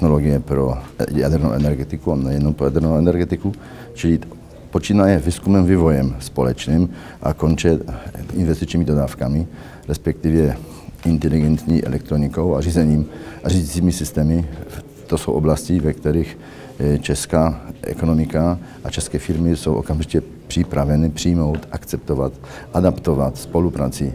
technologie pro jadernou energetiku a nejenom pro jadernou energetiku, čili počínaje výzkumem, vývojem společným a končí investičními dodávkami, respektive inteligentní elektronikou a řízením a řídícími systémy. To jsou oblasti, ve kterých česká ekonomika a české firmy jsou okamžitě připraveny přijmout, akceptovat, adaptovat spolupráci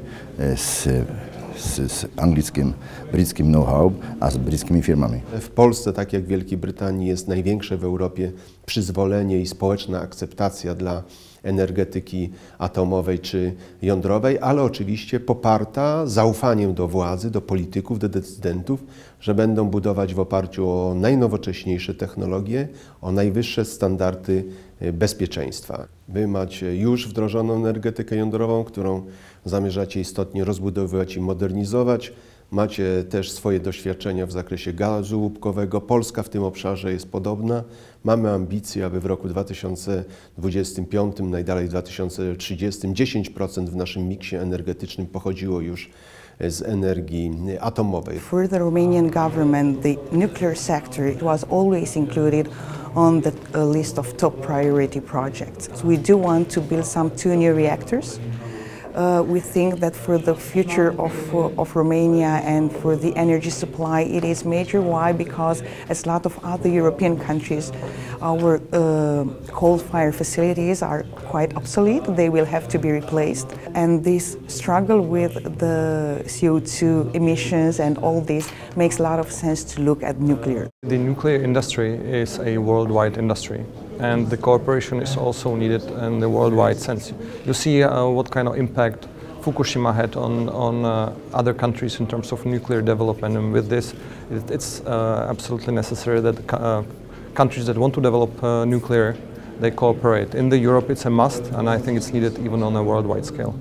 s angielským, brytyjskim know-how a z brytyjskimi firmami. W Polsce, tak jak w Wielkiej Brytanii, jest największe w Europie przyzwolenie i społeczna akceptacja dla energetyki atomowej czy jądrowej, ale oczywiście poparta zaufaniem do władzy, do polityków, do decydentów, że będą budować w oparciu o najnowocześniejsze technologie, o najwyższe standardy bezpieczeństwa. Wy macie już wdrożoną energetykę jądrową, którą zamierzacie istotnie rozbudowywać i modernizować. Macie też swoje doświadczenia w zakresie gazu łupkowego. Polska w tym obszarze jest podobna. Mamy ambicje, aby w roku 2025, najdalej w 2030, 10% w naszym miksie energetycznym pochodziło już z energii atomowej. For the Romanian government, the nuclear sector was always included on the list of top priority projects. So we do want to build some 2 new reactors. We think that for the future of Romania and for the energy supply, it is major. Why? Because as a lot of other European countries, our coal-fired facilities are quite obsolete. They will have to be replaced. And this struggle with the CO2 emissions and all this makes a lot of sense to look at nuclear. The nuclear industry is a worldwide industry, and the cooperation is also needed in the worldwide sense. You see what kind of impact Fukushima had on other countries in terms of nuclear development, and with this it's absolutely necessary that countries that want to develop nuclear, they cooperate. In Europe it's a must, and I think it's needed even on a worldwide scale.